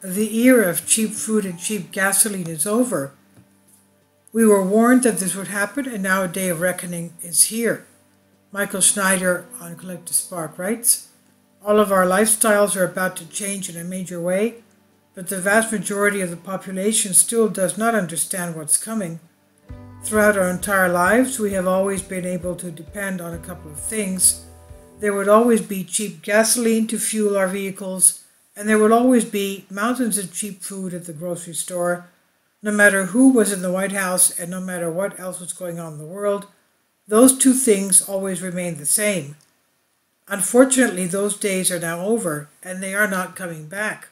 The era of cheap food and cheap gasoline is over. We were warned that this would happen, and now a day of reckoning is here. Michael Schneider on Collective Spark writes, all of our lifestyles are about to change in a major way, but the vast majority of the population still does not understand what's coming. Throughout our entire lives, we have always been able to depend on a couple of things. There would always be cheap gasoline to fuel our vehicles, and there would always be mountains of cheap food at the grocery store. No matter who was in the White House and no matter what else was going on in the world, those two things always remained the same. Unfortunately, those days are now over, and they are not coming back.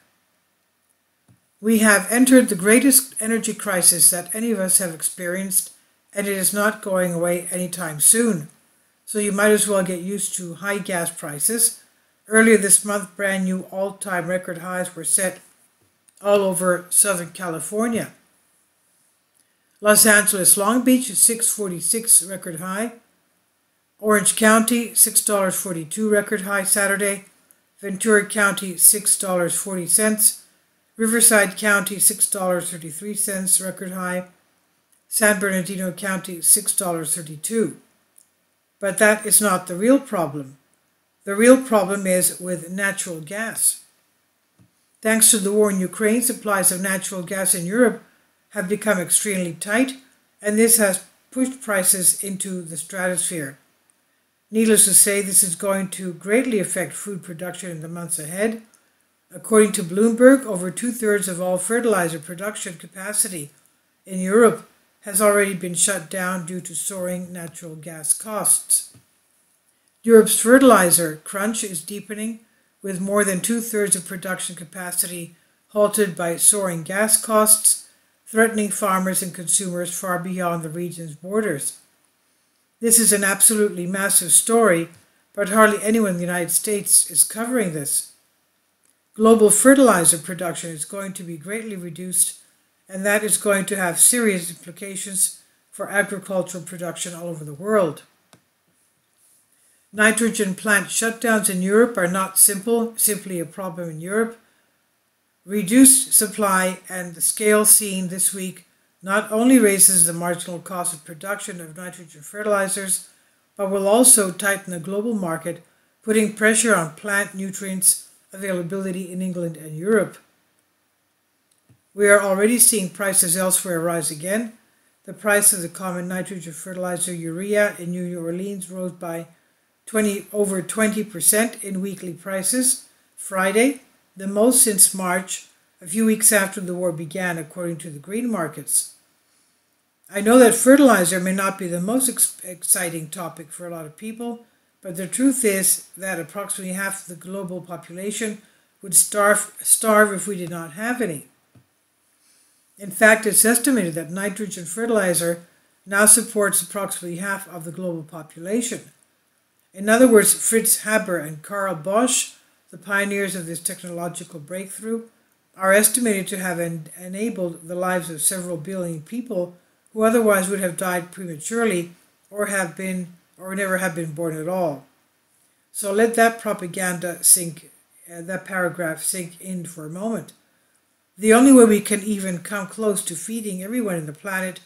We have entered the greatest energy crisis that any of us have experienced, and it is not going away anytime soon. So you might as well get used to high gas prices. Earlier this month, brand new all-time record highs were set all over Southern California. Los Angeles Long Beach is $6.46 record high. Orange County $6.42 record high Saturday. Ventura County $6.40. Riverside County $6.33 record high. San Bernardino County $6.32. But that is not the real problem. The real problem is with natural gas. Thanks to the war in Ukraine, supplies of natural gas in Europe have become extremely tight, and this has pushed prices into the stratosphere. Needless to say, this is going to greatly affect food production in the months ahead. According to Bloomberg, over two-thirds of all fertilizer production capacity in Europe has already been shut down due to soaring natural gas costs. Europe's fertilizer crunch is deepening, with more than two-thirds of production capacity halted by soaring gas costs, threatening farmers and consumers far beyond the region's borders. This is an absolutely massive story, but hardly anyone in the United States is covering this. Global fertilizer production is going to be greatly reduced, and that is going to have serious implications for agricultural production all over the world. Nitrogen plant shutdowns in Europe are not simply a problem in Europe. Reduced supply and the scale seen this week not only raises the marginal cost of production of nitrogen fertilizers, but will also tighten the global market, putting pressure on plant nutrients availability in England and Europe. We are already seeing prices elsewhere rise again. The price of the common nitrogen fertilizer urea in New Orleans rose by over 20% in weekly prices Friday, the most since March, a few weeks after the war began, according to the green markets. I know that fertilizer may not be the most exciting topic for a lot of people, but the truth is that approximately half of the global population would starve if we did not have any. In fact, it's estimated that nitrogen fertilizer now supports approximately half of the global population. In other words, Fritz Haber and Karl Bosch, the pioneers of this technological breakthrough, are estimated to have enabled the lives of several billion people who otherwise would have died prematurely or never have been born at all. So let that that paragraph sink in for a moment. The only way we can even come close to feeding everyone on the planet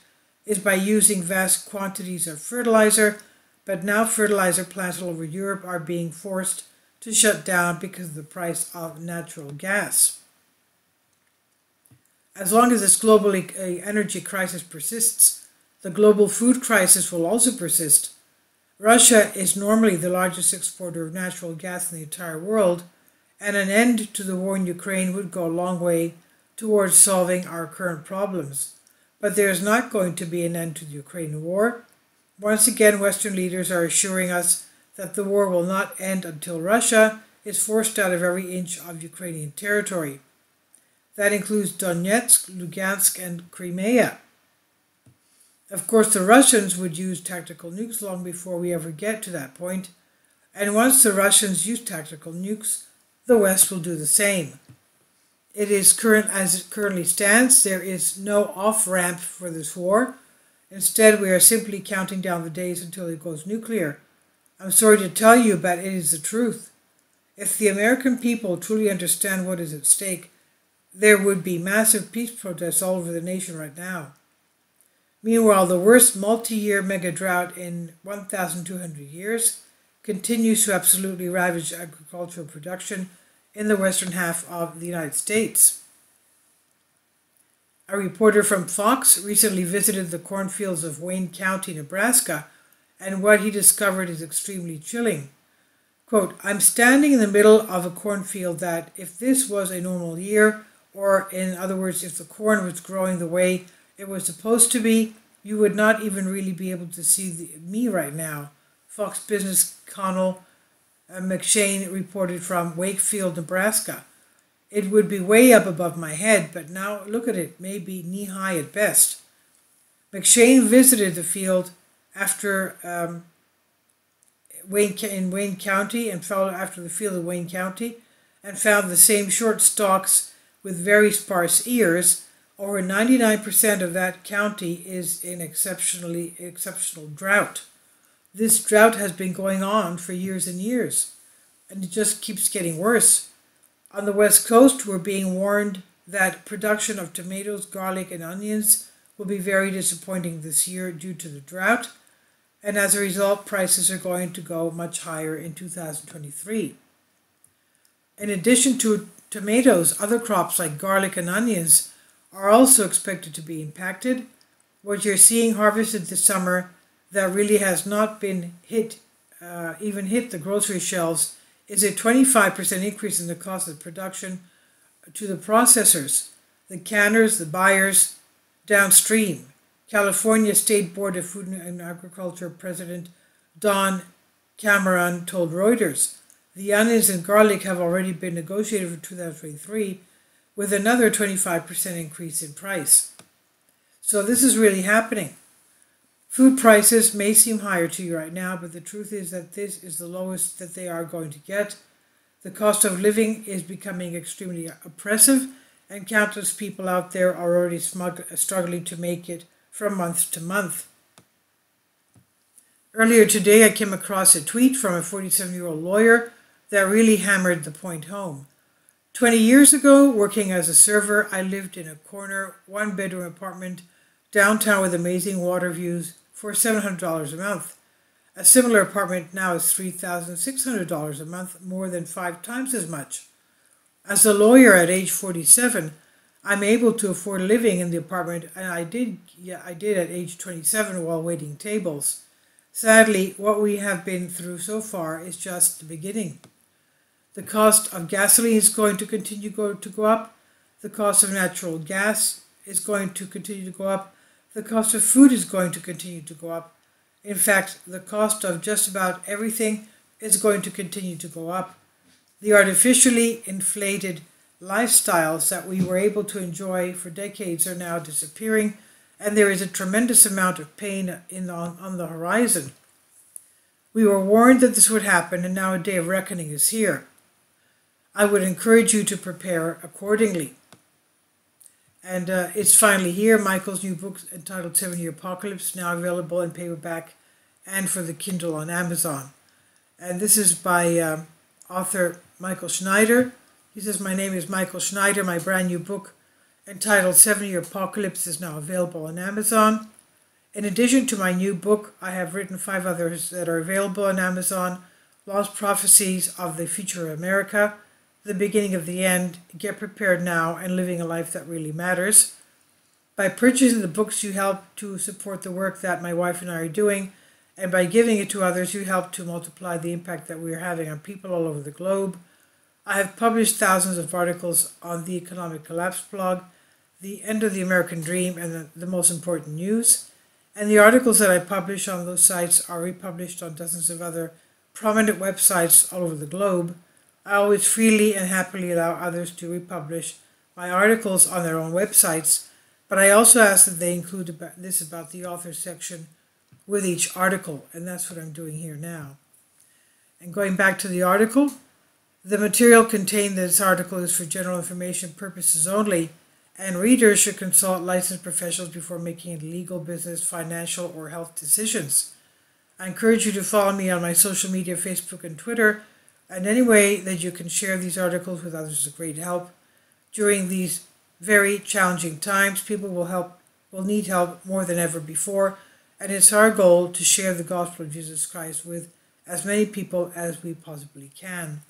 is by using vast quantities of fertilizer, but now fertilizer plants all over Europe are being forced to shut down because of the price of natural gas. As long as this global energy crisis persists, the global food crisis will also persist. Russia is normally the largest exporter of natural gas in the entire world, and an end to the war in Ukraine would go a long way towards solving our current problems. But there is not going to be an end to the Ukraine war. Once again, Western leaders are assuring us that the war will not end until Russia is forced out of every inch of Ukrainian territory. That includes Donetsk, Lugansk, and Crimea. Of course, the Russians would use tactical nukes long before we ever get to that point, and once the Russians use tactical nukes, the West will do the same. As it currently stands, there is no off-ramp for this war. Instead, we are simply counting down the days until it goes nuclear. I'm sorry to tell you, but it is the truth. If the American people truly understand what is at stake, there would be massive peace protests all over the nation right now. Meanwhile, the worst multi-year mega drought in 1,200 years continues to absolutely ravage agricultural production in the western half of the United States. A reporter from Fox recently visited the cornfields of Wayne County, Nebraska, and what he discovered is extremely chilling. Quote, "I'm standing in the middle of a cornfield that, if this was a normal year, or in other words, if the corn was growing the way it was supposed to be, you would not even really be able to see me right now," Fox Business Connell McShane reported from Wakefield, Nebraska. "It would be way up above my head, but now look at it, maybe knee-high at best." McShane visited the field after in Wayne County and followed after the field in Wayne County and found the same short stalks with very sparse ears. Over 99% of that county is in exceptional drought. This drought has been going on for years and years, and it just keeps getting worse. On the West Coast, we're being warned that production of tomatoes, garlic, and onions will be very disappointing this year due to the drought, and as a result, prices are going to go much higher in 2023. In addition to tomatoes, other crops like garlic and onions are also expected to be impacted. What you're seeing harvested this summer that really has not been hit the grocery shelves is a 25% increase in the cost of production to the processors, the canners, the buyers downstream. California State Board of Food and Agriculture President Don Cameron told Reuters, "The onions and garlic have already been negotiated for 2023 with another 25% increase in price." So this is really happening. Food prices may seem higher to you right now, but the truth is that this is the lowest that they are going to get. The cost of living is becoming extremely oppressive, and countless people out there are already struggling to make it from month to month. Earlier today, I came across a tweet from a 47-year-old lawyer that really hammered the point home. 20 years ago, working as a server, I lived in a corner, one-bedroom apartment downtown with amazing water views for $700 a month. A similar apartment now is $3,600 a month, more than 5 times as much. As a lawyer at age 47, I'm able to afford living in the apartment, and I did at age 27 while waiting tables. Sadly, what we have been through so far is just the beginning. The cost of gasoline is going to continue to go up. The cost of natural gas is going to continue to go up. The cost of food is going to continue to go up. In fact, the cost of just about everything is going to continue to go up. The artificially inflated lifestyles that we were able to enjoy for decades are now disappearing, and there is a tremendous amount of pain on the horizon. We were warned that this would happen, and now a day of reckoning is here. I would encourage you to prepare accordingly. And it's finally here. Michael's new book entitled 7-Year Apocalypse, now available in paperback and for the Kindle on Amazon. And this is by author Michael Schneider. He says, "My name is Michael Schneider. My brand new book entitled 7-Year Apocalypse is now available on Amazon. In addition to my new book, I have written 5 others that are available on Amazon: Lost Prophecies of the Future of America, The Beginning of the End, Get Prepared Now, and Living a Life That Really Matters. By purchasing the books, you help to support the work that my wife and I are doing, and by giving it to others, you help to multiply the impact that we are having on people all over the globe. I have published thousands of articles on the Economic Collapse blog, The End of the American Dream, and the Most Important News. And the articles that I publish on those sites are republished on dozens of other prominent websites all over the globe. I always freely and happily allow others to republish my articles on their own websites, but I also ask that they include about the author section with each article, and that's what I'm doing here now. And going back to the article, the material contained in this article is for general information purposes only, and readers should consult licensed professionals before making any legal, business, financial, or health decisions. I encourage you to follow me on my social media, Facebook and Twitter, and any way that you can share these articles with others is a great help. during these very challenging times. People will need help more than ever before, and it's our goal to share the gospel of Jesus Christ with as many people as we possibly can.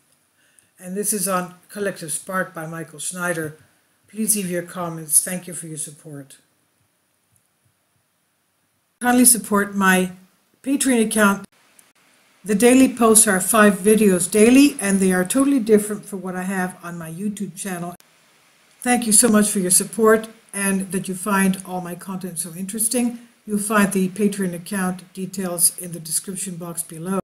And this is on Collective Spark by Michael Schneider. Please leave your comments. Thank you for your support. Kindly support my Patreon account. The daily posts are 5 videos daily, and they are totally different from what I have on my YouTube channel. Thank you so much for your support and that you find all my content so interesting. You'll find the Patreon account details in the description box below.